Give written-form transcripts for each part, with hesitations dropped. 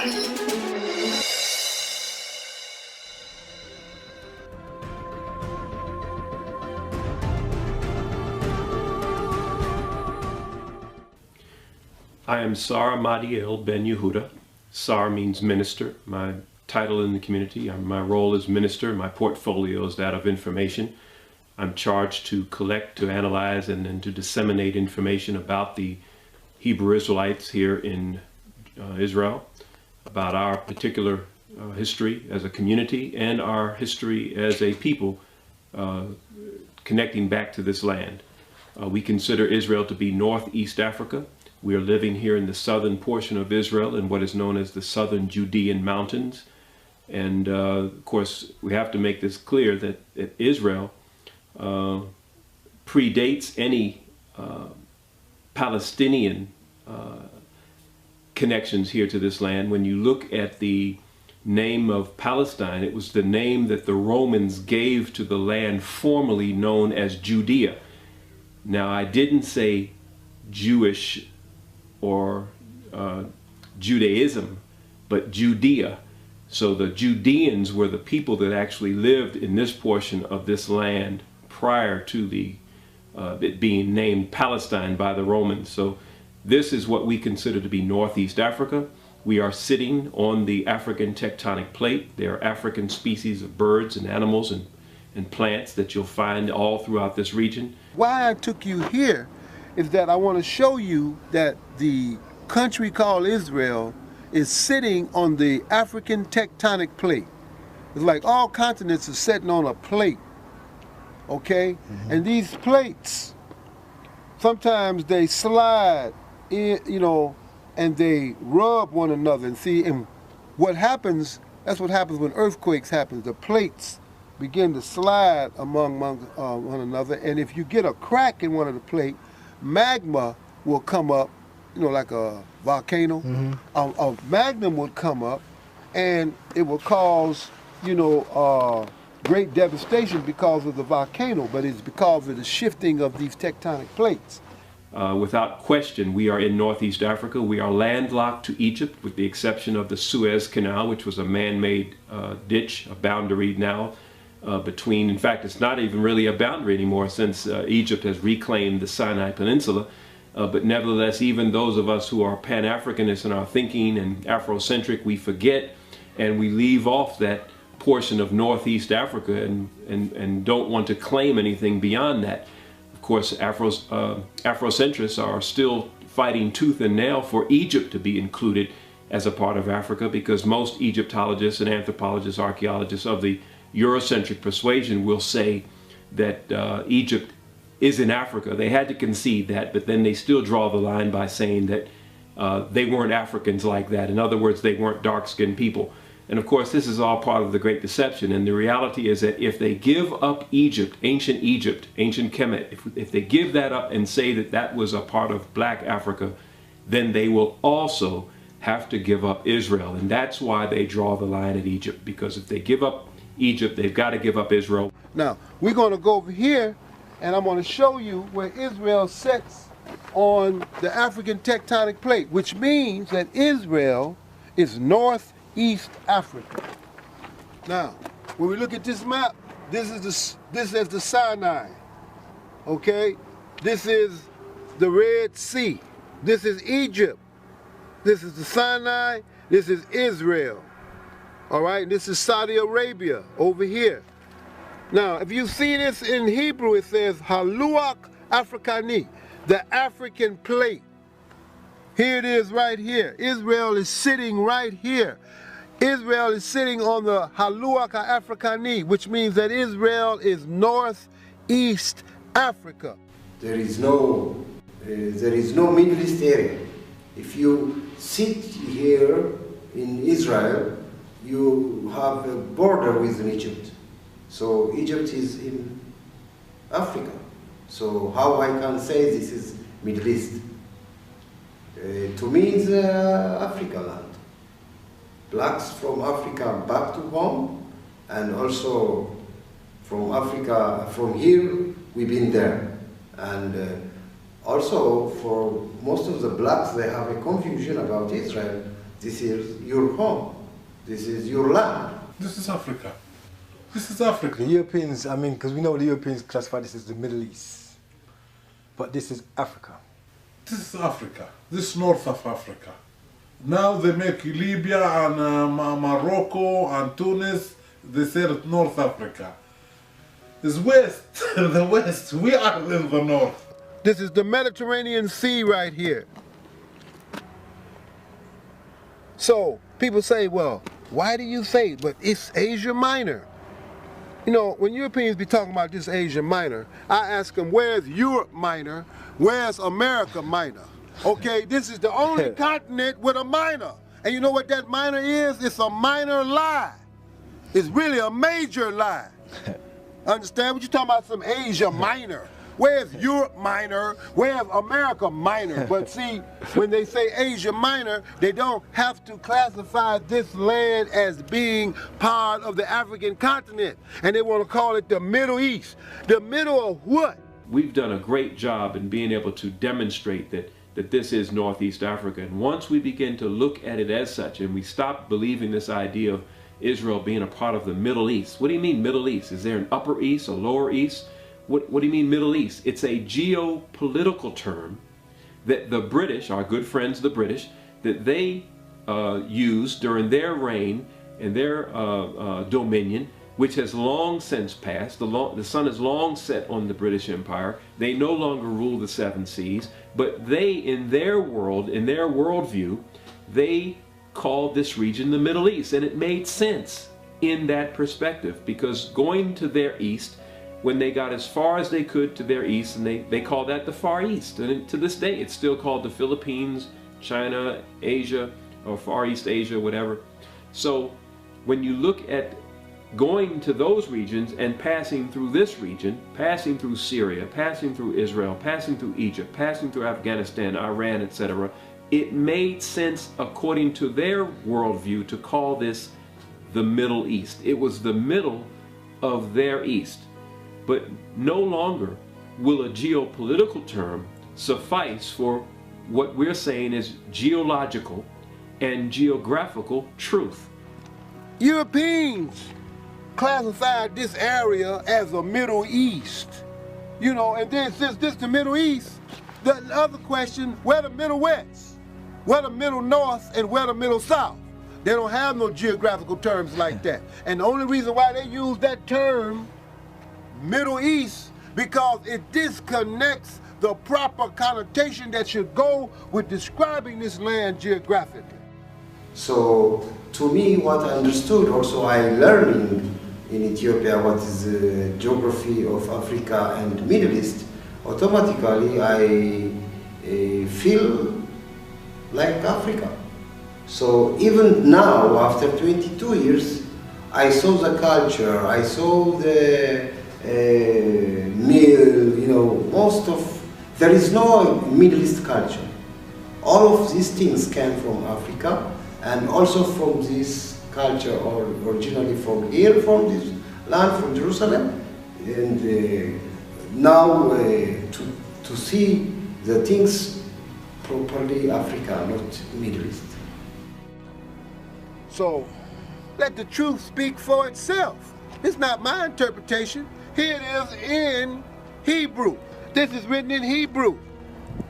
I am Sar Madiel Ben Yehuda. Sar means minister. My title in the community, my role is minister. My portfolio is that of information. I'm charged to collect, to analyze, and then to disseminate information about the Hebrew Israelites here in Israel, about our particular history as a community and our history as a people connecting back to this land. We consider Israel to be Northeast Africa. We are living here in the southern portion of Israel in what is known as the southern Judean mountains. And of course, we have to make this clear that Israel predates any Palestinian connections here to this land. When you look at the name of Palestine, it was the name that the Romans gave to the land formerly known as Judea. Now, I didn't say Jewish or Judaism, but Judea. So the Judeans were the people that actually lived in this portion of this land prior to it being named Palestine by the Romans. So this is what we consider to be Northeast Africa. We are sitting on the African tectonic plate. There are African species of birds and animals and plants that you'll find all throughout this region. Why I took you here is that I want to show you that the country called Israel is sitting on the African tectonic plate. It's like all continents are sitting on a plate, okay? Mm-hmm. And these plates, sometimes they slide in, you know, and they rub one another. And see, and what happens, that's what happens when earthquakes happen. The plates begin to slide among one another. And if you get a crack in one of the plates, magma will come up, you know, like a volcano. Mm-hmm. A magnum would come up, and it will cause, you know, great devastation because of the volcano, but it's because of the shifting of these tectonic plates. Without question, we are in Northeast Africa. We are landlocked to Egypt, with the exception of the Suez Canal, which was a man-made ditch, a boundary now between, in fact, it's not even really a boundary anymore since Egypt has reclaimed the Sinai Peninsula. But nevertheless, even those of us who are Pan-Africanists in our thinking and Afrocentric, we forget and we leave off that portion of Northeast Africa and don't want to claim anything beyond that. Of course, Afrocentrists are still fighting tooth and nail for Egypt to be included as a part of Africa, because most Egyptologists and anthropologists, archaeologists of the Eurocentric persuasion will say that Egypt is in Africa. They had to concede that, but then they still draw the line by saying that they weren't Africans like that. In other words, they weren't dark-skinned people. And of course, this is all part of the Great Deception. And the reality is that if they give up Egypt, ancient Kemet, if they give that up and say that that was a part of black Africa, then they will also have to give up Israel. And that's why they draw the line at Egypt, because if they give up Egypt, they've got to give up Israel. Now, we're going to go over here, and I'm going to show you where Israel sits on the African tectonic plate, which means that Israel is Northeast Africa. Now, when we look at this map, this is the Sinai, okay? This is the Red Sea. This is Egypt. This is the Sinai. This is Israel. All right, this is Saudi Arabia over here. Now, if you see this in Hebrew, it says Haluach Afrikani, the African plate. Here it is right here. Israel is sitting right here. Israel is sitting on the Haluach Afrikani, which means that Israel is Northeast Africa. There is no Middle East area. If you sit here in Israel, you have a border with Egypt. So Egypt is in Africa. So how I can say this is Middle East? To me, it's Africa land. Blacks from Africa back to home, and also from Africa, from here, we've been there. And also for most of the blacks, they have a confusion about Israel. This is your home. This is your land. This is Africa. This is Africa. The Europeans, I mean, because we know the Europeans classify this as the Middle East. But this is Africa. This is Africa. This is north of Africa. Now they make Libya and Morocco and Tunis, they say it North Africa. It's west, the west. We are in the north. This is the Mediterranean Sea right here. So people say, well, why do you say, but it's Asia Minor? You know, when Europeans be talking about this Asia Minor, I ask them, where's Europe Minor? Where's America Minor? Okay, this is the only continent with a minor. And you know what that minor is? It's a minor lie. It's really a major lie. Understand? What you talking about, some Asia Minor? Where's Europe Minor? Where's America Minor? But see, when they say Asia Minor, they don't have to classify this land as being part of the African continent. And they want to call it the Middle East. The middle of what? We've done a great job in being able to demonstrate that this is Northeast Africa. And once we begin to look at it as such, and we stop believing this idea of Israel being a part of the Middle East. What do you mean Middle East? Is there an Upper East, a Lower East? What do you mean Middle East? It's a geopolitical term that the British, our good friends the British, that they used during their reign and their dominion, which has long since passed. The sun has long set on the British Empire. They no longer rule the seven seas, but they, in their world, in their worldview, they called this region the Middle East. And it made sense in that perspective, because going to their east, when they got as far as they could to their east, and they call that the Far East. And to this day, it's still called the Philippines, China, Asia, or Far East Asia, whatever. So when you look at going to those regions and passing through this region, passing through Syria, passing through Israel, passing through Egypt, passing through Afghanistan, Iran, etc., it made sense according to their worldview to call this the Middle East. It was the middle of their east. But no longer will a geopolitical term suffice for what we're saying is geological and geographical truth. Europeans classified this area as a Middle East. You know, and then since this the Middle East, the other question, where the Middle West? Where the Middle North and where the Middle South? They don't have no geographical terms like that. And the only reason why they use that term, Middle East, because it disconnects the proper connotation that should go with describing this land geographically. So to me, what I understood, also I learned in Ethiopia what is the geography of Africa and Middle East, automatically I feel like Africa. So even now, after 22 years, I saw the culture, I saw the meal, you know, most of, there is no Middle East culture. All of these things came from Africa, and also from this culture, or originally from here, from this land, from Jerusalem. And now to see the things properly Africa, not Middle East. So let the truth speak for itself. It's not my interpretation. Here it is in Hebrew. This is written in Hebrew.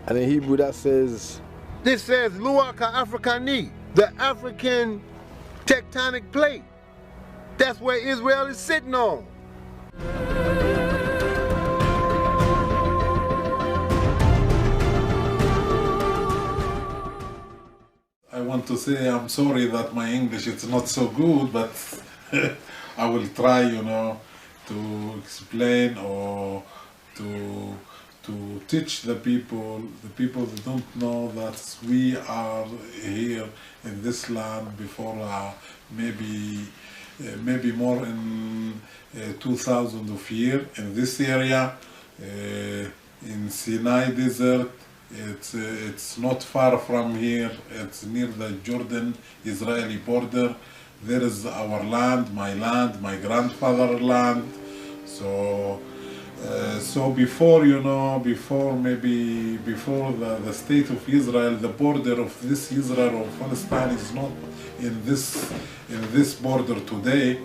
And in Hebrew that says? This says Luach HaAfrikani, the African tectonic plate. That's where Israel is sitting on. I want to say I'm sorry that my English is not so good, but I will try, you know, to explain or to teach the people that don't know that we are here in this land before maybe more in 2000 of years in this area, in Sinai desert. It's not far from here. It's near the Jordan-Israeli border. There is our land, my grandfather's land. So So before, you know, before the state of Israel, the border of this Israel or Palestine is not in this border today.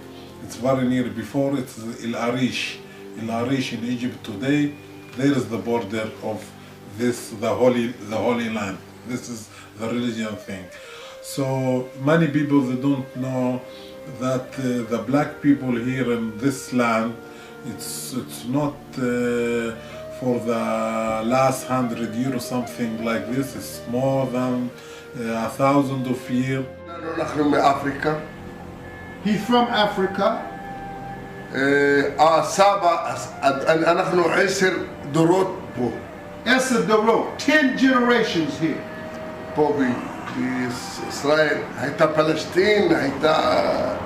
It's very near. Before it's El Arish in Egypt today. There is the border of this, the holy land. This is the religion thing. So many people, they don't know that the black people here in this land, it's not for the last 100 years or something like this. It's more than 1,000 of years. Africa. He's from Africa. نحن 10 دورات بو. 10 دورات, 10 generations here. بو بإسرائيل, هيتا فلسطين, هيتا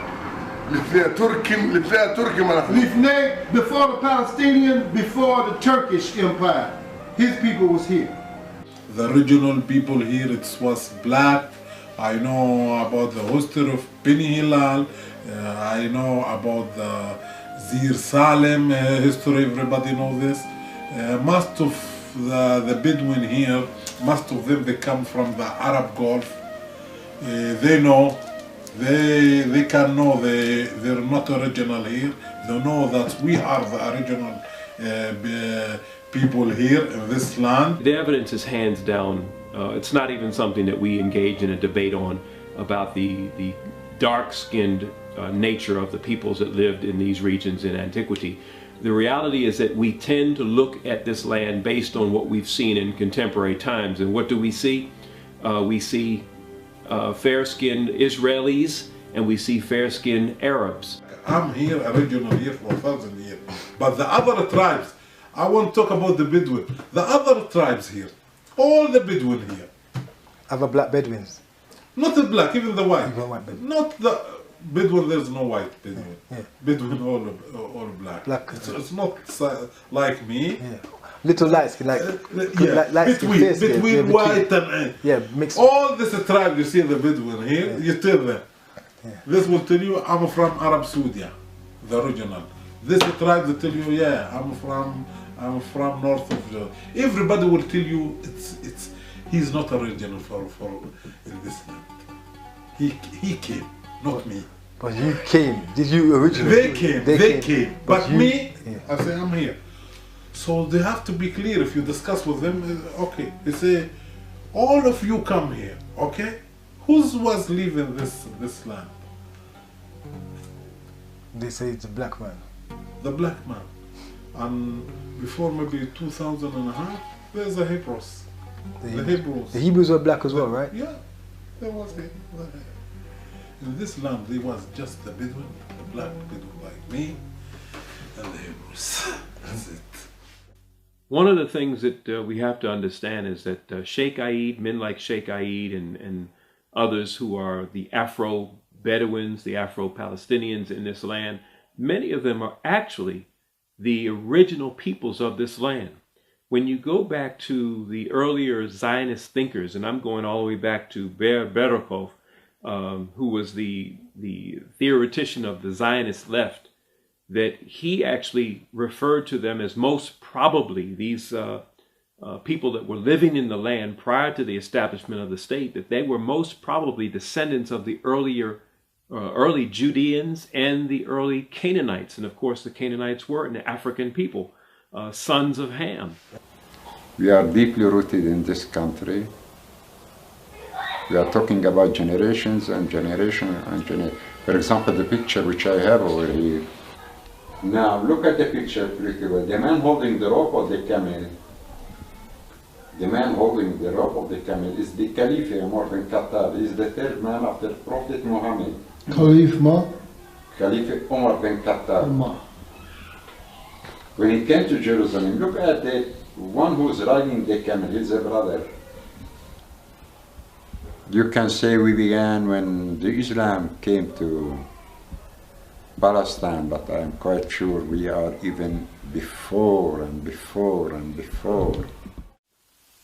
لفناء تركي ما نحن. لفناء before the Palestinian, before the Turkish Empire. His people was here. The original people here, it was black. I know about the history of Beni Hilal. I know about the Zir Salem history. Everybody knows this. Most of the Bedouin here, most of them, they come from the Arab Gulf. They know, they can know they're not original here. They know that we are the original people here in this land. The evidence is hands down. It's not even something that we engage in a debate on about the dark-skinned nature of the peoples that lived in these regions in antiquity. The reality is that we tend to look at this land based on what we've seen in contemporary times. And what do we see? We see fair-skinned Israelis and we see fair-skinned Arabs. I'm here, original here for 1,000 years. But the other tribes, I want to talk about the Bedouin. The other tribes here, all the Bedouin here. Other black Bedouins? Not the black, even the white. Even white Bedouin. Not the Bedouin, there's no white Bedouin. Yeah. Bedouin all black. It's not like me. Yeah. Little light skin, like, between white and mixed. All this tribe you see the Bedouin here, you tell them. Yeah. This will tell you I'm from Arab Saudi, the original. This tribe will tell you, yeah, I'm from north of the. Everybody will tell you he's not original for in this land. He came, not me. But you came. Did you originally? They came. But me, I say I'm here. So they have to be clear. If you discuss with them, okay, they say, all of you come here, okay? Who was living this land? They say it's a black man. The black man. And before maybe 2000 and a half, there's the Hebrews. The Hebrews. The Hebrews were black as well, right? Yeah, there was in this land, there was just the Bedouin, the black Bedouin like me, and the Hebrews. That's it. One of the things that we have to understand is that Sheikh Aid, men like Sheikh Aid and others who are the Afro-Bedouins, the Afro-Palestinians in this land, many of them are actually the original peoples of this land. When you go back to the earlier Zionist thinkers, and I'm going all the way back to Berekov, who was the theoretician of the Zionist left, that he actually referred to them as most probably these people that were living in the land prior to the establishment of the state, that they were most probably descendants of the early Judeans and the early Canaanites. And of course, the Canaanites were an African people, sons of Ham. We are deeply rooted in this country. We are talking about generations and generation and generation. For example, the picture which I have over here. Now, look at the picture pretty well. The man holding the rope of the camel. The man holding the rope of the camel is the Caliph Umar bin Khattab. He is the third man after Prophet Muhammad. Caliph Ma? Caliph Umar bin Khattab. Ma. When he came to Jerusalem, look at the one who is riding the camel. He's a brother. You can say we began when the Islam came to Palestine, but I'm quite sure we are even before and before and before.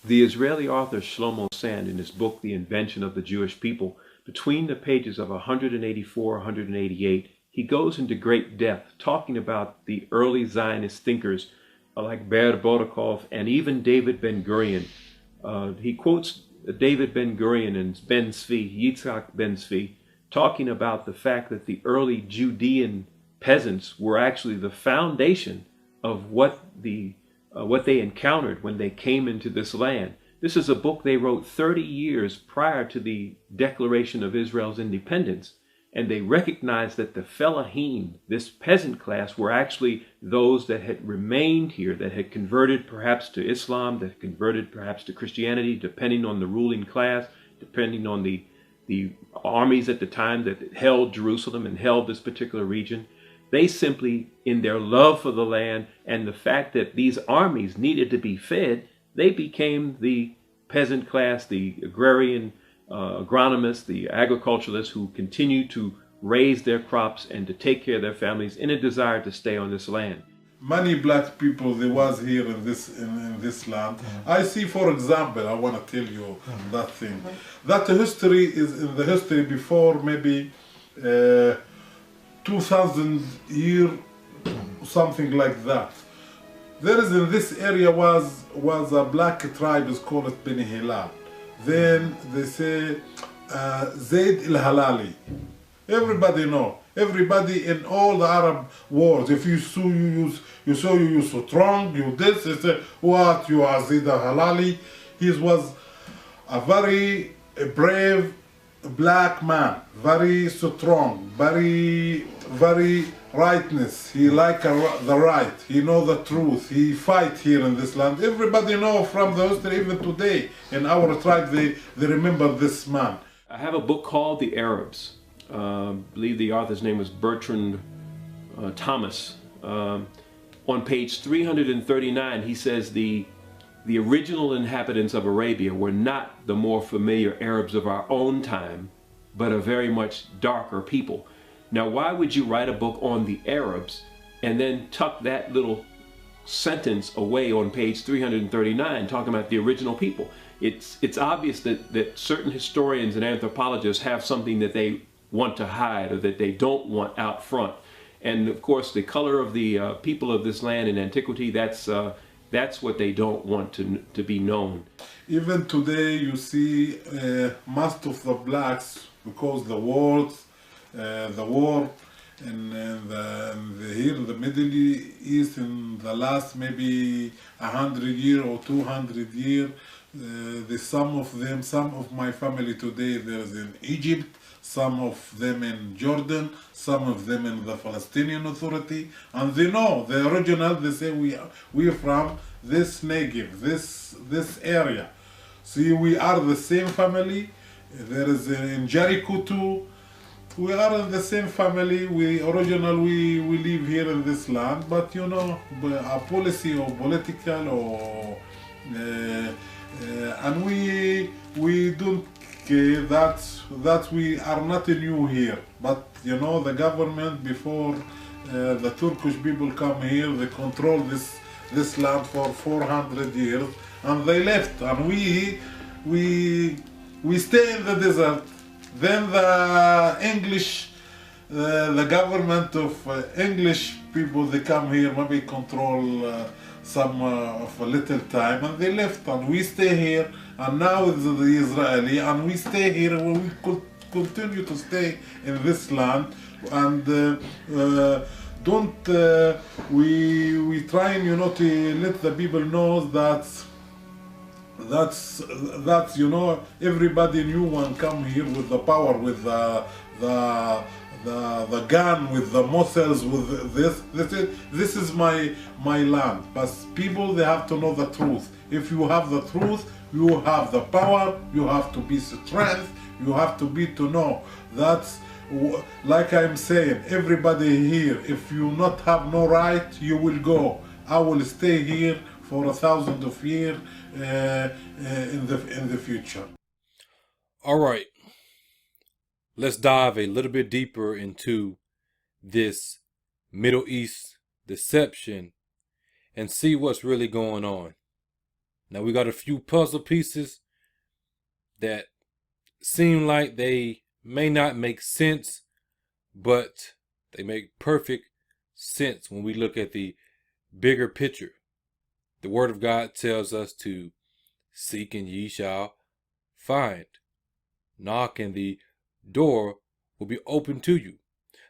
The Israeli author Shlomo Sand, in his book, The Invention of the Jewish People, between the pages of 184 and 188, he goes into great depth talking about the early Zionist thinkers like Ber Bodakov and even David Ben-Gurion. He quotes David Ben-Gurion and Ben Zvi, Yitzhak Ben Zvi, talking about the fact that the early Judean peasants were actually the foundation of what they encountered when they came into this land. This is a book they wrote 30 years prior to the declaration of Israel's independence, and they recognized that the Fellahim, this peasant class, were actually those that had remained here, that had converted perhaps to Islam, that had converted perhaps to Christianity, depending on the ruling class, depending on the armies at the time that held Jerusalem and held this particular region. They simply, in their love for the land and the fact that these armies needed to be fed, they became the peasant class, the agrarian agronomists, the agriculturalists who continued to raise their crops and to take care of their families in a desire to stay on this land. Many black people there was here in this land. I see, for example, I want to tell you that thing. That history is in the history before maybe 2,000 years, something like that. There is in this area was a black tribe is called Beni Hilal. Then they say Zayd al-Halali. Everybody know. Everybody in all the Arab wars, if you saw you so strong, you this, they say, what, you are Zayd al-Halali. He was a very brave black man, very strong, very rightness. He like the right. He know the truth. He fight here in this land. Everybody know from the history, even today in our tribe, they remember this man. I have a book called The Arabs. I believe the author's name was Bertrand Thomas. On page 339, he says the original inhabitants of Arabia were not the more familiar Arabs of our own time, but a very much darker people. Now, why would you write a book on the Arabs and then tuck that little sentence away on page 339 talking about the original people? It's obvious that certain historians and anthropologists have something that they want to hide or that they don't want out front. And of course, the color of the people of this land in antiquity, that's what they don't want to be known. Even today, you see most of the blacks, because the war and here in the Middle East in the last maybe 100 years or 200 years, some of my family today, there's in Egypt, some of them in Jordan, some of them in the Palestinian Authority, and they know the original. They say we are from this Negev, this area. See, we are the same family. There is in Jericho too. We are in the same family. We live here in this land, but you know, a policy or political or and we don't care that we are not new here. But you know, the government before the Turkish people come here, they control this land for 400 years, and they left, and we stay in the desert. Then the English, the government of English people, they come here, maybe control some of a little time, and they left, and we stay here, and now it's the Israeli, and we stay here, and we could continue to stay in this land, and we trying, you know, to let the people know that's you know, everybody new one come here with the power, with the gun, with the muscles, with this is my land. But people, they have to know the truth. If you have the truth, you have the power, you have to be strength, you have to be to know. That's like I'm saying, everybody here, if you not have no right, you will go. I will stay here for 1,000 of years in the future. All right, let's dive a little bit deeper into this Middle East deception and see what's really going on. Now, we got a few puzzle pieces that seem like they may not make sense, but they make perfect sense when we look at the bigger picture. The Word of God tells us to seek and ye shall find. Knock and the door will be open to you.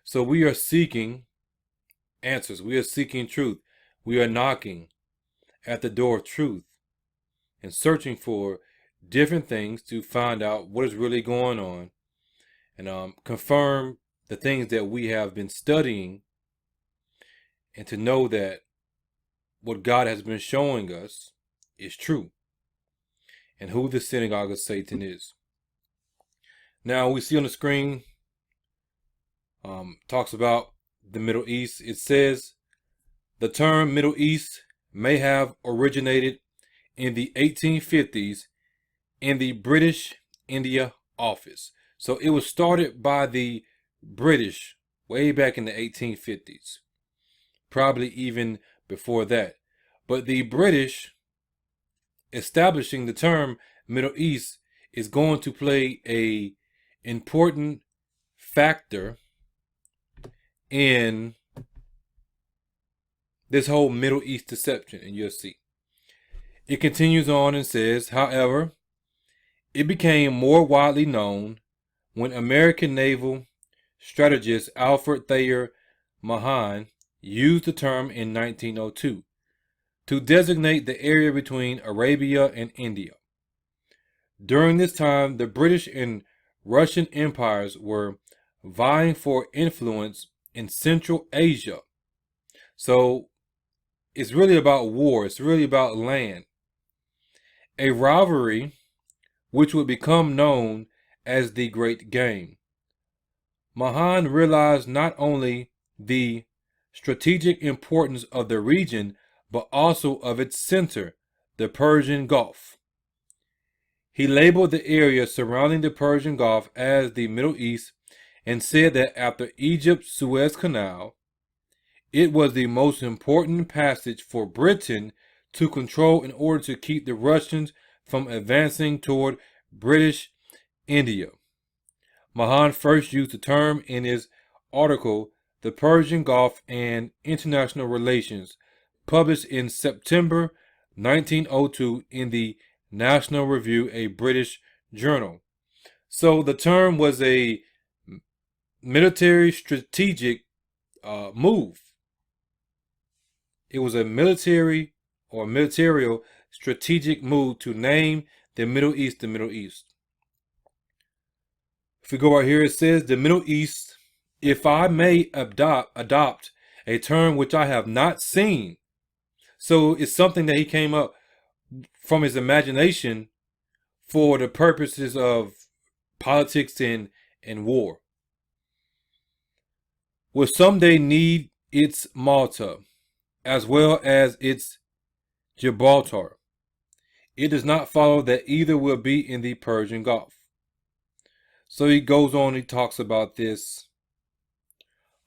So we are seeking answers. We are seeking truth. We are knocking at the door of truth and searching for different things to find out what is really going on and confirm the things that we have been studying, and to know that what God has been showing us is true and who the synagogue of Satan is. Now we see on the screen talks about the Middle East. It says the term Middle East may have originated in the 1850s in the British India Office. So it was started by the British way back in the 1850s, probably even before that. But the British establishing the term Middle East is going to play a important factor in this whole Middle East deception, and you'll see. It continues on and says, however, it became more widely known when American naval strategist Alfred Thayer Mahan used the term in 1902 to designate the area between Arabia and India. During this time, the British and Russian empires were vying for influence in Central Asia. So it's really about war. It's really about land. A rivalry which would become known as the Great Game. Mahan realized not only the strategic importance of the region, but also of its center, the Persian Gulf. He labeled the area surrounding the Persian Gulf as the Middle East and said that after Egypt's Suez Canal, it was the most important passage for Britain to control in order to keep the Russians from advancing toward British India. Mahan first used the term in his article, The Persian Gulf and International Relations, published in September 1902 in the National Review, a British journal. So the term was a military strategic move. It was a military or militarial strategic move to name the Middle East the Middle East. If we go right here, it says the Middle East, if I may adopt a term which I have not seen. So it's something that he came up from his imagination for the purposes of politics and war. Will someday need its Malta as well as its Gibraltar. It does not follow that either will be in the Persian Gulf. So he goes on, he talks about this.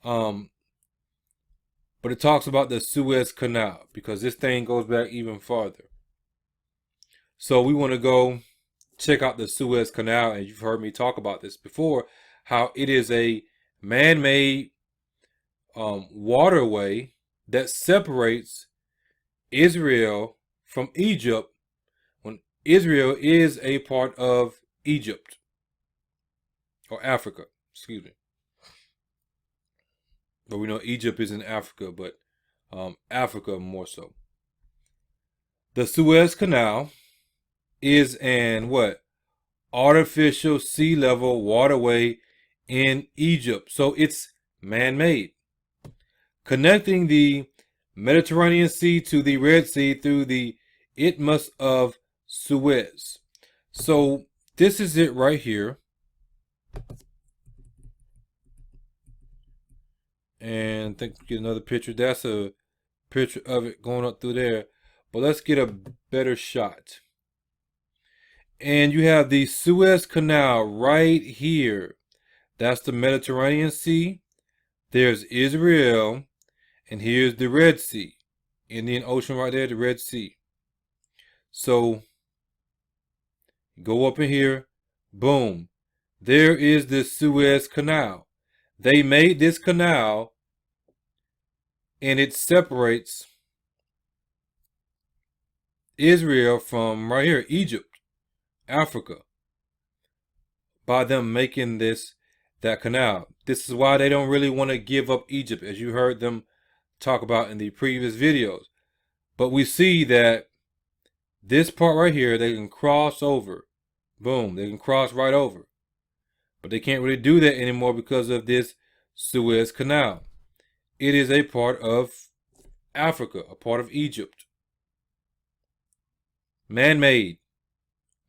But it talks about the Suez Canal, because this thing goes back even farther. So we want to go check out the Suez Canal, and you've heard me talk about this before, how it is a man-made waterway that separates Israel from Egypt when Israel is a part of Egypt, or Africa, excuse me. But we know Egypt is in Africa, but Africa more so. The Suez Canal is an artificial sea level waterway in Egypt. So it's man-made, connecting the Mediterranean Sea to the Red Sea through the Isthmus of Suez. So this is it right here. And I think we get another picture. That's a picture of it going up through there. But let's get a better shot. And you have the Suez Canal right here. That's the Mediterranean Sea. There's Israel. And here's the Red Sea. Indian Ocean right there, the Red Sea. So go up in here. Boom. There is the Suez Canal. They made this canal, and it separates Israel from right here, Egypt, Africa, by them making that canal. This is why they don't really want to give up Egypt, as you heard them talk about in the previous videos. But we see that this part right here, they can cross over. Boom, they can cross right over. But they can't really do that anymore because of this Suez Canal. It is a part of Africa, a part of Egypt. Man-made.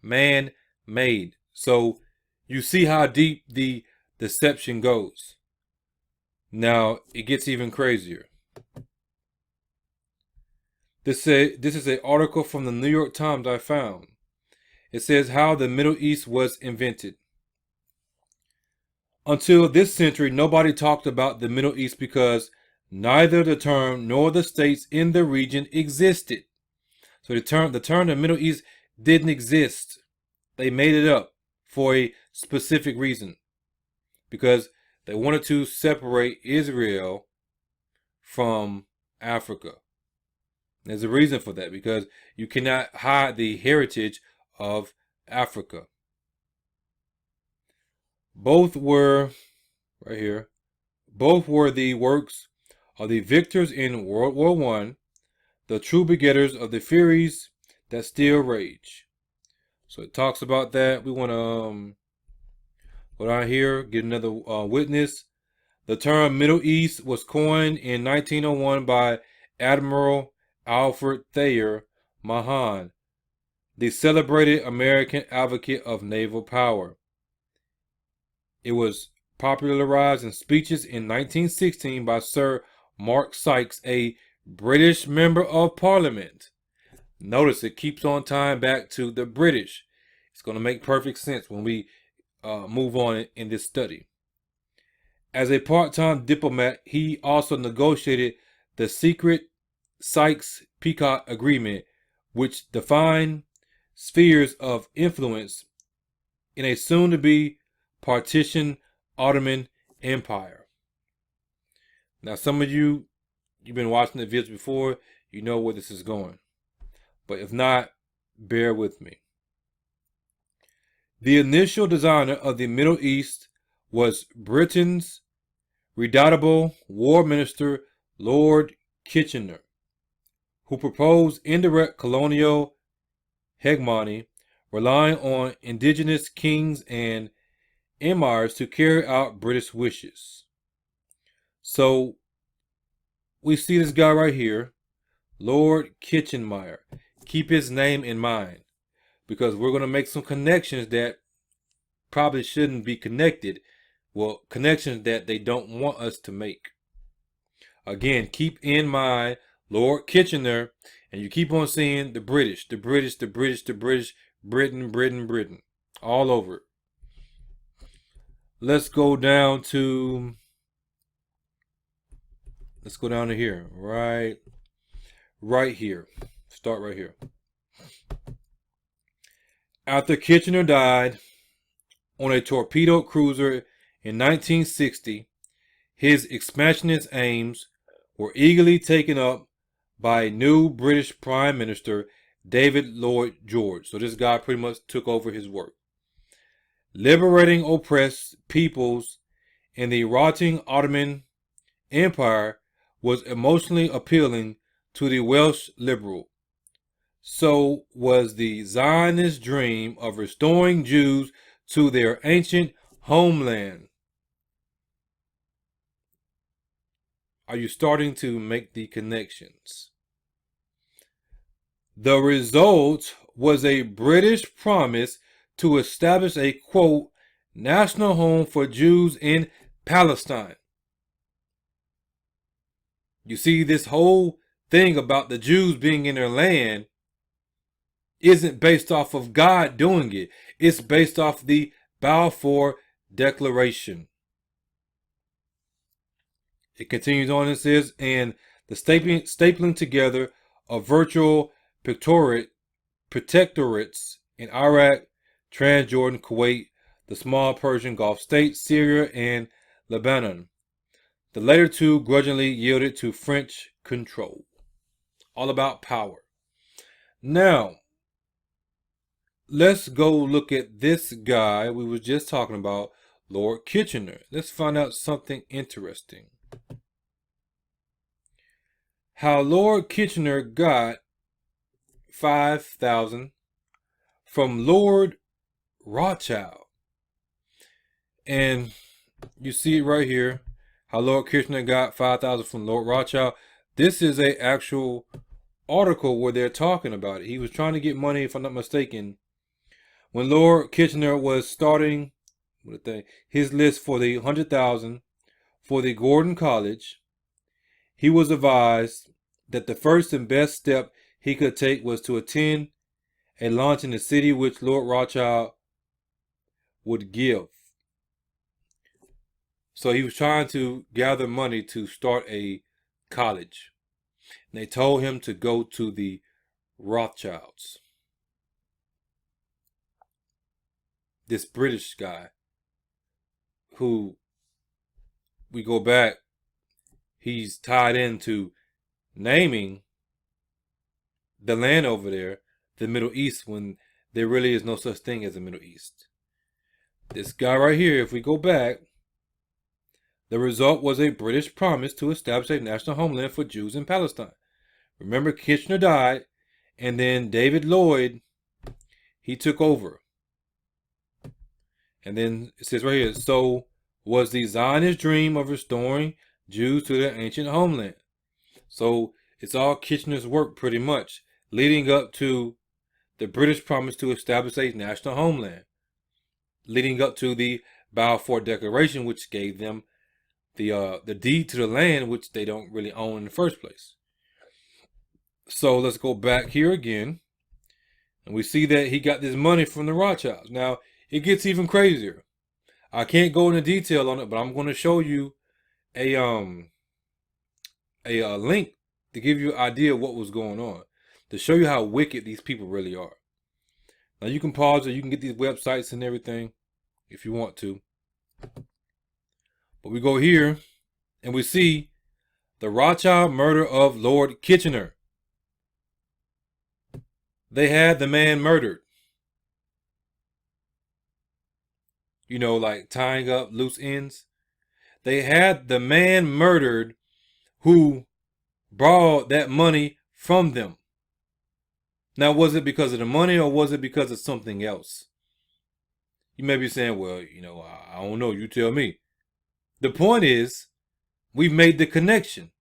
Man-made. So you see how deep the deception goes. Now, it gets even crazier. This is an article from the New York Times I found. It says how the Middle East was invented. Until this century, nobody talked about the Middle East because neither the term nor the states in the region existed. So the term the Middle East didn't exist. They made it up for a specific reason, because they wanted to separate Israel from Africa. There's a reason for that, because you cannot hide the heritage of Africa. Both were, right here, both were the works of the victors in World War I, the true begetters of the furies that still rage. So it talks about that. We want to go down here, get another witness. The term Middle East was coined in 1901 by Admiral Alfred Thayer Mahan, the celebrated American advocate of naval power. It was popularized in speeches in 1916 by Sir Mark Sykes, a British member of Parliament. Notice it keeps on tying back to the British. It's going to make perfect sense when we move on in this study. As a part-time diplomat, he also negotiated the secret Sykes-Picot Agreement, which defined spheres of influence in a soon-to-be partitioned Ottoman Empire. Now, some of you've been watching the videos before, you know where this is going. But if not, bear with me. The initial designer of the Middle East was Britain's redoubtable war minister, Lord Kitchener, who proposed indirect colonial hegemony, relying on indigenous kings and emirs to carry out British wishes. So we see this guy right here, Lord Kitchener. Keep his name in mind, because we're going to make some connections that probably shouldn't be connected. Well, connections that they don't want us to make. Again, keep in mind Lord Kitchener, and you keep on seeing the British, Britain, all over. Let's go down to here, right here. Start right here. After Kitchener died on a torpedoed cruiser in 1960, his expansionist aims were eagerly taken up by new British Prime Minister David Lloyd George. So this guy pretty much took over his work. Liberating oppressed peoples in the rotting Ottoman Empire was emotionally appealing to the Welsh liberal. So was the Zionist dream of restoring Jews to their ancient homeland. Are you starting to make the connections? The result was a British promise to establish a, quote, national home for Jews in Palestine. You see, this whole thing about the Jews being in their land isn't based off of God doing it. It's based off the Balfour Declaration. It continues on and says, and the stapling together of virtual protectorates in Iraq, Transjordan, Kuwait, the small Persian Gulf states, Syria, and Lebanon. The latter two grudgingly yielded to French control. All about power. Now, let's go look at this guy we were just talking about, Lord Kitchener. Let's find out something interesting. How Lord Kitchener got 5,000 from Lord Rothschild. And you see it right here, how Lord Kitchener got 5,000 from Lord Rothschild. This is an actual article where they're talking about it. He was trying to get money, if I'm not mistaken, when Lord Kitchener was starting his list for the 100,000 for the Gordon College. He was advised that the first and best step he could take was to attend a lunch in the city which Lord Rothschild would give. So he was trying to gather money to start a college. And they told him to go to the Rothschilds. This British guy, who we go back, he's tied into naming the land over there the Middle East, when there really is no such thing as the Middle East. This guy right here, if we go back, the result was a British promise to establish a national homeland for Jews in Palestine. Remember, Kitchener died, and then David Lloyd, he took over. And then it says right here, so was the Zionist dream of restoring Jews to their ancient homeland. So it's all Kitchener's work pretty much, leading up to the British promise to establish a national homeland, leading up to the Balfour Declaration, which gave them the deed to the land, which they don't really own in the first place. So let's go back here again, and we see that he got this money from the Rothschilds. Now, it gets even crazier. I can't go into detail on it, but I'm going to show you a link to give you an idea of what was going on, to show you how wicked these people really are. Now you can pause it, you can get these websites and everything if you want to. But we go here and we see the Rothschild murder of Lord Kitchener. They had the man murdered. You know, like tying up loose ends. They had the man murdered who borrowed that money from them. Now, was it because of the money or was it because of something else? You may be saying, well, you know, I don't know. You tell me. The point is, we've made the connection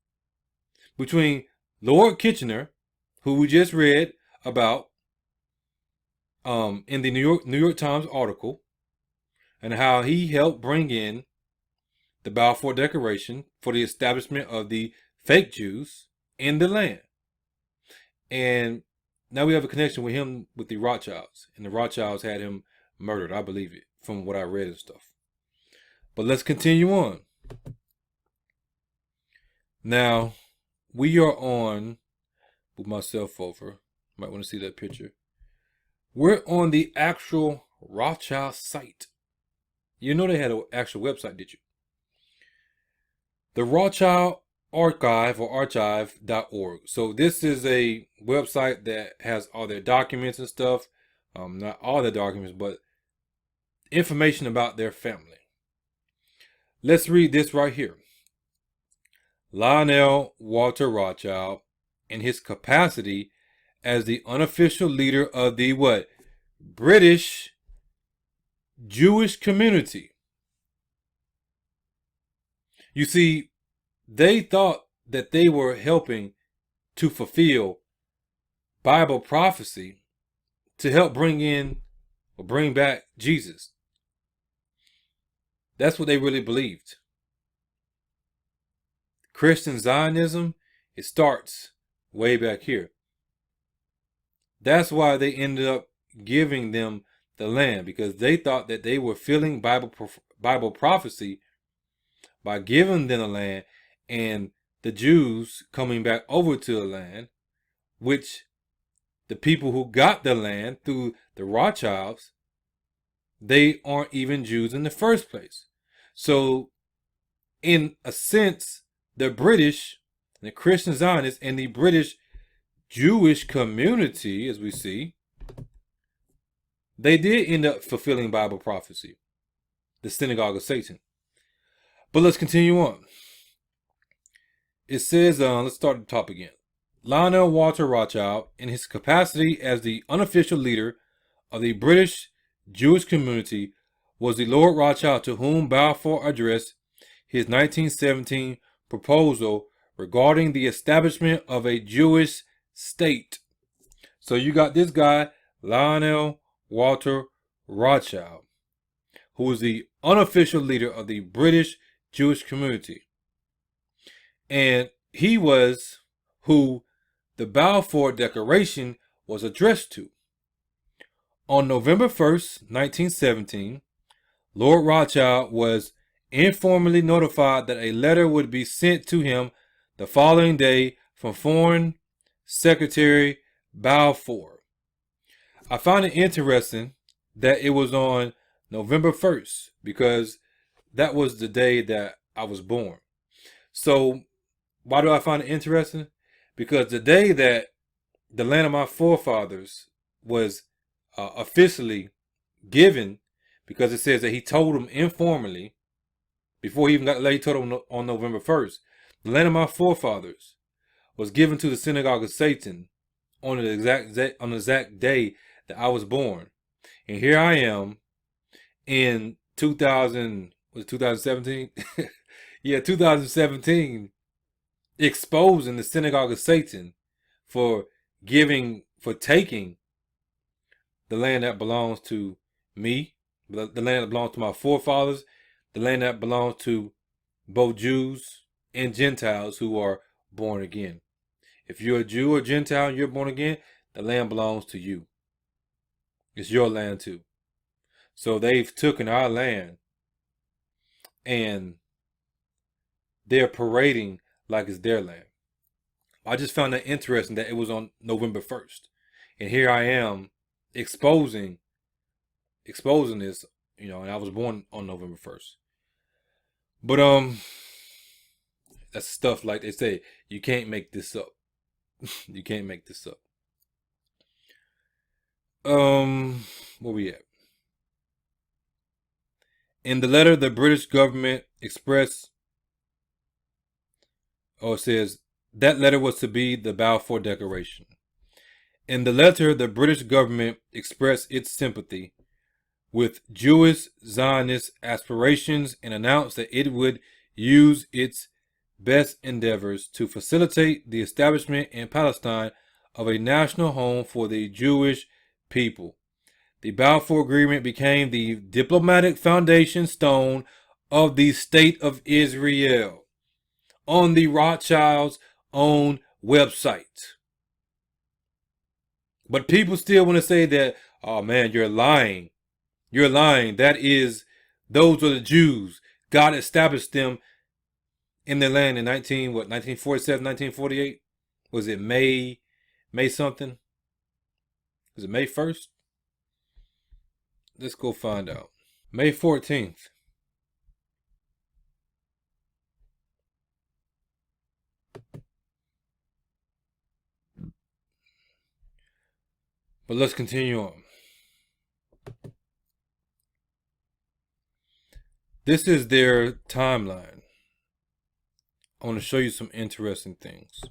between Lord Kitchener, who we just read about in the New York Times article, and how he helped bring in the Balfour Declaration for the establishment of the fake Jews in the land. And now we have a connection with him with the Rothschilds, and the Rothschilds had him murdered. I believe it from what I read and stuff. But let's continue on. Now, we are on, move myself over, might want to see that picture. We're on the actual Rothschild site. You know they had an actual website, did you? The Rothschild Archive, or archive.org. So this is a website that has all their documents and stuff. Not all their documents, but information about their family. Let's read this right here. Lionel Walter Rothschild, in his capacity as the unofficial leader of the what? British Jewish community. You see, they thought that they were helping to fulfill Bible prophecy to help bring in or bring back Jesus. That's what they really believed. Christian Zionism, it starts way back here. That's why they ended up giving them the land, because they thought that they were filling Bible prophecy by giving them the land, and the Jews coming back over to the land, which the people who got the land through the Rothschilds, they aren't even Jews in the first place. So, in a sense, the British, the Christian Zionists, and the British Jewish community, as we see, they did end up fulfilling Bible prophecy, the synagogue of Satan. But let's continue on. It says, let's start at the top again. Lionel Walter Rothschild, in his capacity as the unofficial leader of the British Jewish community, was the Lord Rothschild to whom Balfour addressed his 1917 proposal regarding the establishment of a Jewish state. So you got this guy, Lionel Walter Rothschild, who was the unofficial leader of the British Jewish community. And he was who the Balfour Declaration was addressed to. On November 1st, 1917, Lord Rothschild was informally notified that a letter would be sent to him the following day from Foreign Secretary Balfour. I find it interesting that it was on November 1st because that was the day that I was born. So why do I find it interesting? Because the day that the land of my forefathers was officially given, because it says that he told them informally, before he even got the letter, he told them on November 1st, the land of my forefathers was given to the synagogue of Satan on the exact day that I was born. And here I am in 2017? Yeah, 2017, exposing the synagogue of Satan for taking the land that belongs to me, the land that belongs to my forefathers, the land that belongs to both Jews and Gentiles who are born again. If you're a Jew or Gentile and you're born again, the land belongs to you. It's your land too. So they've taken our land and they're parading like it's their land. I just found that interesting that it was on November 1st. And here I am exposing this, and I was born on November 1st. But that's stuff like they say, you can't make this up. You can't make this up. Where we at? In the letter, the British government expressed, it says, that letter was to be the Balfour Declaration. In the letter, the British government expressed its sympathy with Jewish Zionist aspirations and announced that it would use its best endeavors to facilitate the establishment in Palestine of a national home for the Jewish people. The Balfour Agreement became the diplomatic foundation stone of the State of Israel on the Rothschilds' own website. But people still want to say that, oh man, you're lying. You're lying. Those are the Jews. God established them in their land in 1947, 1948? Was it May something? Was it May 1st? Let's go find out. May 14th. But let's continue on. This is their timeline. I want to show you some interesting things.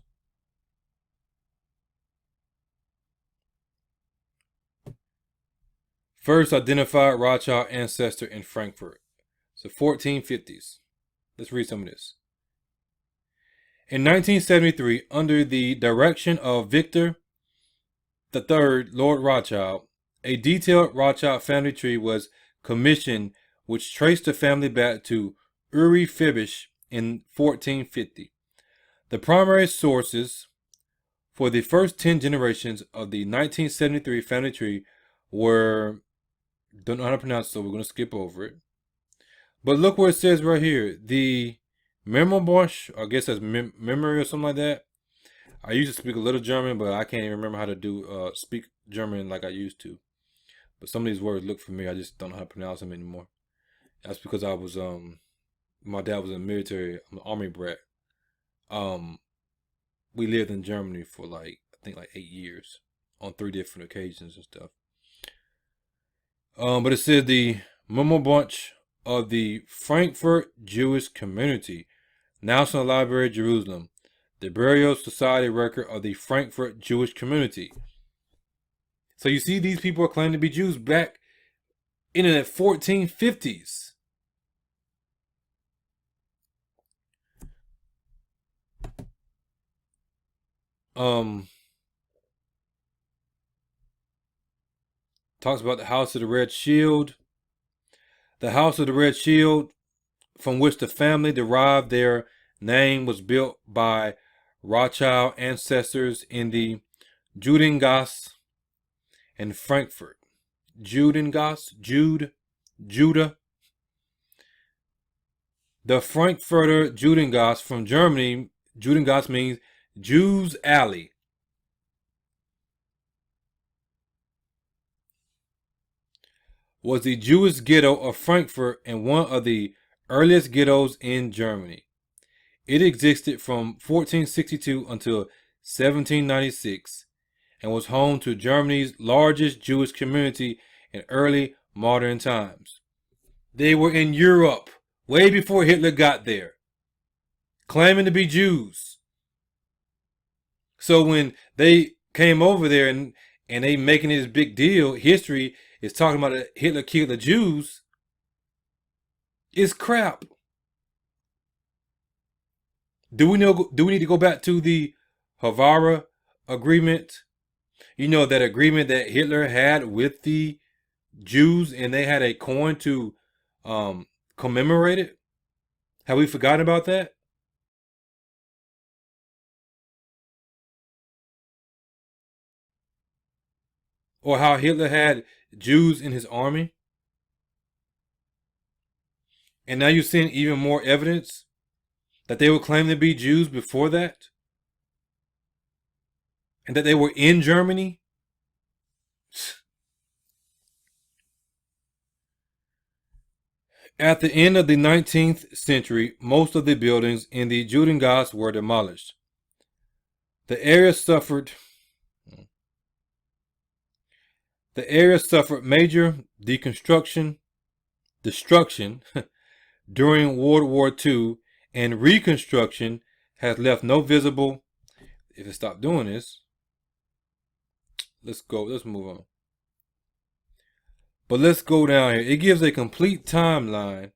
First, identified Rothschild ancestor in Frankfurt. So 1450s. Let's read some of this. In 1973, under the direction of Victor III, Lord Rothschild, a detailed Rothschild family tree was commissioned which traced the family back to Uri Fibish in 1450. The primary sources for the first 10 generations of the 1973 family tree were, don't know how to pronounce it, so we're going to skip over it. But look what it says right here. The Memobosch, I guess that's memory or something like that. I used to speak a little German, but I can't even remember how to speak German like I used to. But some of these words look familiar. I just don't know how to pronounce them anymore. That's because I was, my dad was in the military. I'm an army brat. We lived in Germany for like, I think like 8 years on 3 different occasions and stuff. But it said the Memo Bunch of the Frankfurt Jewish Community, National Library, Jerusalem, the Burial Society record of the Frankfurt Jewish Community. So you see, these people are claiming to be Jews back in the 1450s. Talks about the House of the Red Shield. The House of the Red Shield, from which the family derived their name, was built by Rothschild ancestors in the Judengasse in Frankfurt. Judengasse, Judah. The Frankfurter Judengasse from Germany. Judengasse means Jews' Alley. Was the Jewish ghetto of Frankfurt and one of the earliest ghettos in Germany. It existed from 1462 until 1796 and was home to Germany's largest Jewish community in early modern times. They were in Europe way before Hitler got there, claiming to be Jews. So when they came over there and they making this big deal, history is talking about that Hitler killed the Jews, it's crap. Do we need to go back to the Havara Agreement? You know, that agreement that Hitler had with the Jews, and they had a coin to commemorate it. Have we forgotten about that? Or how Hitler had Jews in his army? And now you're seeing even more evidence that they were claiming to be Jews before that? And that they were in Germany? At the end of the 19th century, most of the buildings in the Judengasse were demolished. The area suffered major destruction during World War II, and reconstruction has left no visible. If it stopped doing this, let's move on. But let's go down here. It gives a complete timeline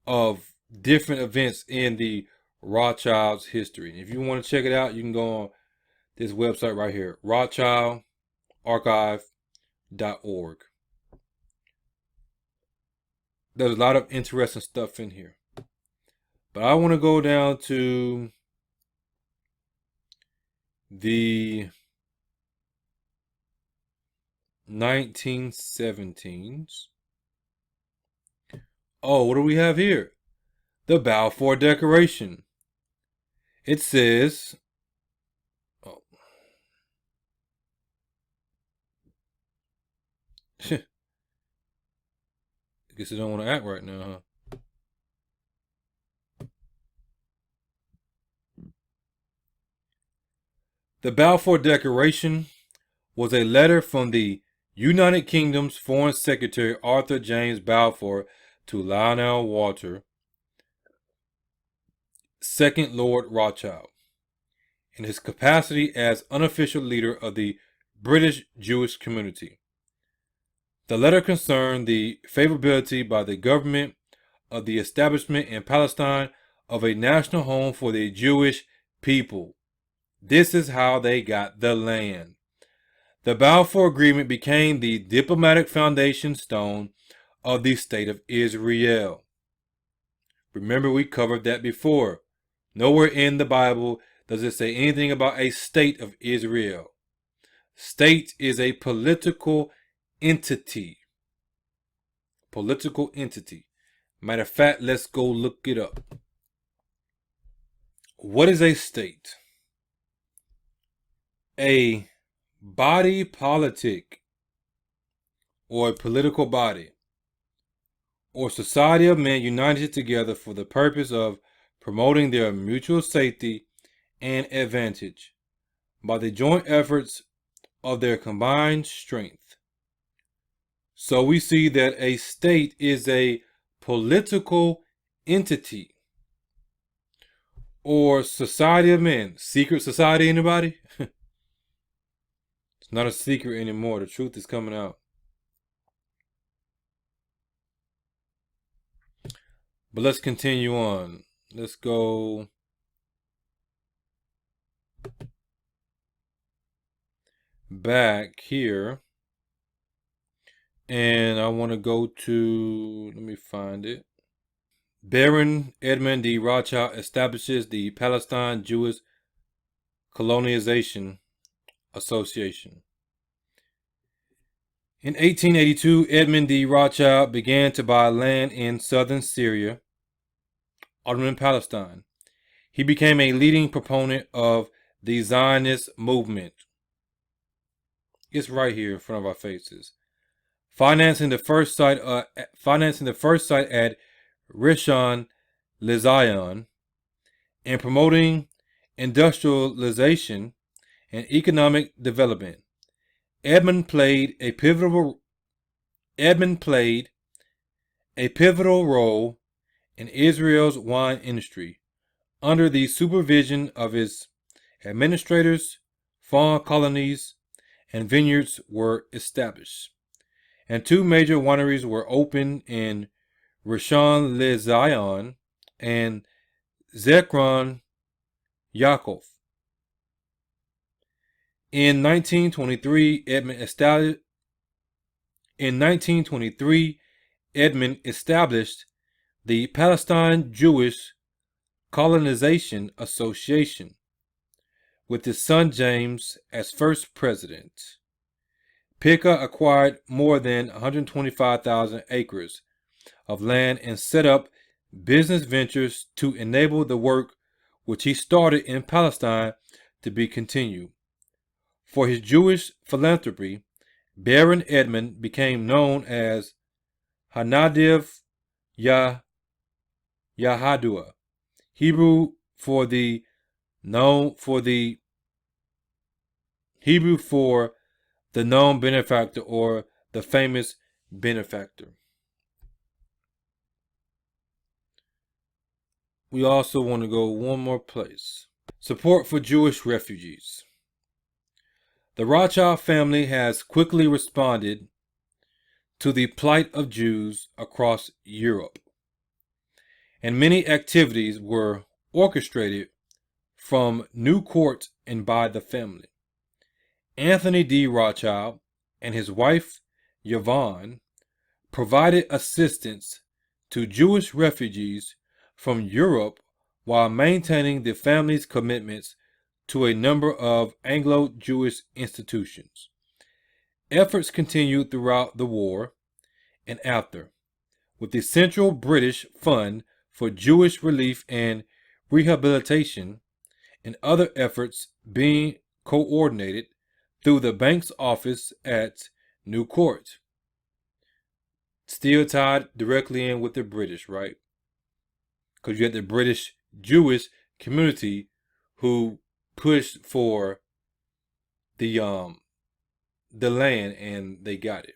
of different events in the Rothschild's history. If you want to check it out, you can go on this website right here, RothschildArchive.org. There's a lot of interesting stuff in here. But I want to go down to the 1917s. Oh, what do we have here? The Balfour Declaration. It says, I guess it don't want to act right now, huh? The Balfour Declaration was a letter from the United Kingdom's Foreign Secretary Arthur James Balfour to Lionel Walter, 2nd Lord Rothschild, in his capacity as unofficial leader of the British Jewish community. The letter concerned the favorability by the government of the establishment in Palestine of a national home for the Jewish people. This is how they got the land. The Balfour Agreement became the diplomatic foundation stone of the State of Israel. Remember, we covered that before. Nowhere in the Bible does it say anything about a state of Israel. State is a political entity. Political entity. Matter of fact, let's go look it up. What is a state? A body politic, or a political body, or society of men united together for the purpose of promoting their mutual safety and advantage, by the joint efforts of their combined strength. So we see that a state is a political entity or society of men. Secret society, anybody? It's not a secret anymore. The truth is coming out. But let's continue on. Let's go back here. And I want to go to, let me find it. Baron Edmund de Rothschild establishes the Palestine Jewish Colonization Association. In 1882, Edmund de Rothschild began to buy land in southern Syria, Ottoman Palestine. He became a leading proponent of the Zionist movement. It's right here in front of our faces. Financing the first site at Rishon LeZion, and promoting industrialization and economic development. Edmund played a pivotal role in Israel's wine industry. Under the supervision of his administrators, farm colonies and vineyards were established, and two major wineries were opened in Rishon LeZion and Zekron Yaakov. In 1923, Edmund established the Palestine Jewish Colonization Association with his son James as first president. Pica acquired more than 125,000 acres of land and set up business ventures to enable the work which he started in Palestine to be continued. For his Jewish philanthropy, Baron Edmund became known as Hanadiv Yahadua, Hebrew for the known benefactor, or the famous benefactor. We also want to go one more place. Support for Jewish refugees. The Rothschild family has quickly responded to the plight of Jews across Europe, and many activities were orchestrated from New Court and by the family. Anthony D. Rothschild and his wife Yvonne provided assistance to Jewish refugees from Europe while maintaining the family's commitments to a number of Anglo-Jewish institutions. Efforts continued throughout the war and after, with the Central British Fund for Jewish Relief and Rehabilitation and other efforts being coordinated through the bank's office at New Court. Still tied directly in with the British, right? Because you had the British Jewish community who pushed for the land, and they got it,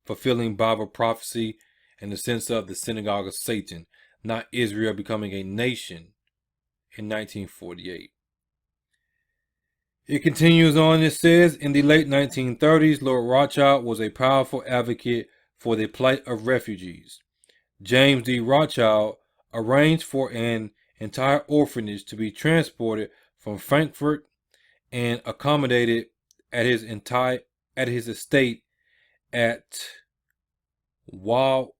fulfilling Bible prophecy in the sense of the synagogue of Satan, not Israel becoming a nation in 1948. It continues on, it says, in the late 1930s, Lord Rothschild was a powerful advocate for the plight of refugees. James D. Rothschild arranged for an entire orphanage to be transported from Frankfurt and accommodated at his estate at Waterston.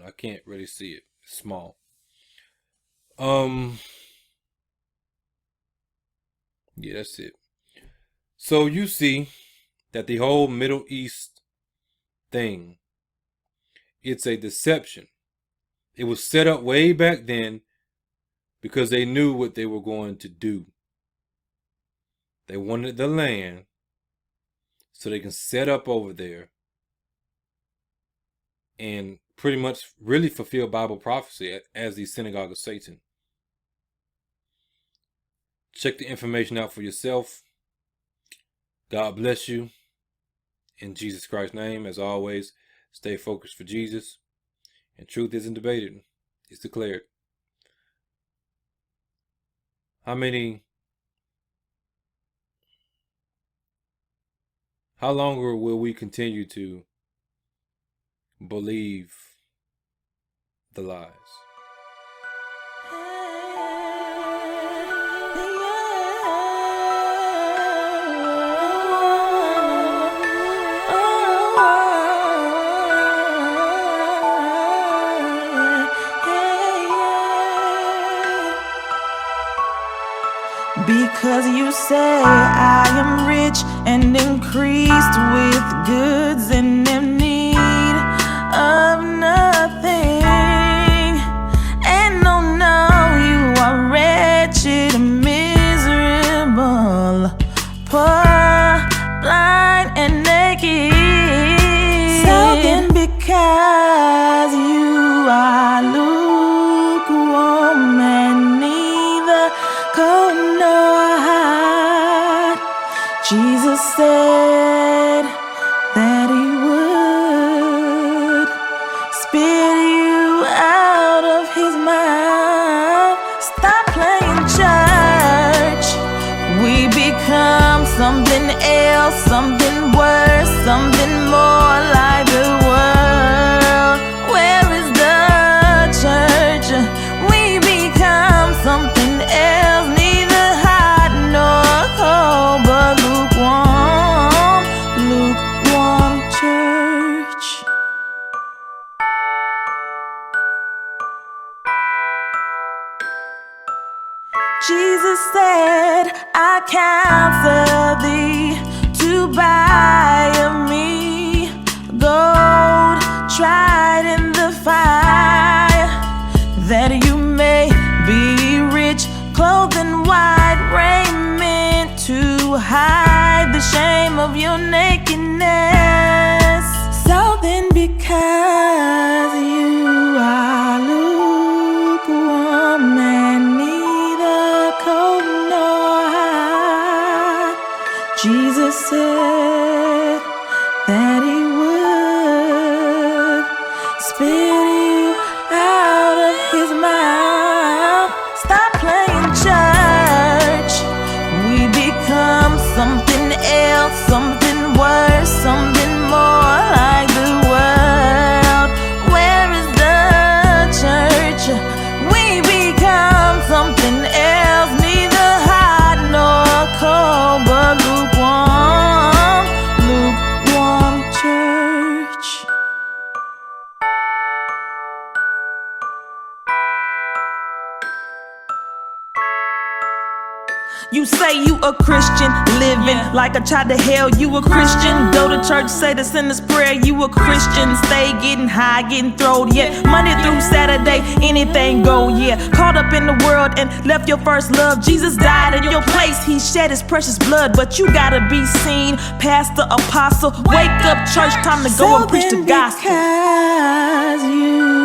I can't really see it. It's small. Yeah, that's it. So you see that the whole Middle East thing, it's a deception. It was set up way back then because they knew what they were going to do. They wanted the land so they can set up over there and pretty much really fulfill Bible prophecy as the synagogue of Satan. Check the information out for yourself. God bless you. In Jesus Christ's name, as always, stay focused for Jesus. And truth isn't debated, it's declared. How longer will we continue to believe the lies? Because you say I am rich and increased with goods and am need of nothing. And no, you are wretched and miserable, poor, blind and naked. So then because you are lukewarm and neither cold nor hot, Jesus said that he would spit you out of his mouth. Stop playing church. We become something else, something worse, something more like the world. Where is the church? We become something else, neither hot nor cold, but lukewarm, lukewarm church. Jesus said, I counsel thee to buy of me gold tried in the fire, that you may be rich, clothed in white raiment to hide the shame of your nakedness. So then because you are lukewarm and neither cold nor hot, Jesus said that he would spit you out of his mouth. Stop playing church. We become something else, something worse, something more like the world. Where is the church? We become something else, neither hot nor cold, but lukewarm, lukewarm church. You say you a Christian, living like a child to hell. You a Christian, go to church, say the sinner's prayer. You a Christian, stay getting high, getting throwed, yeah. Monday through Saturday, anything go, yeah. Caught up in the world and left your first love. Jesus died in your place, he shed his precious blood. But you gotta be seen, pastor, apostle. Wake up, church, time to go and preach the gospel. Because you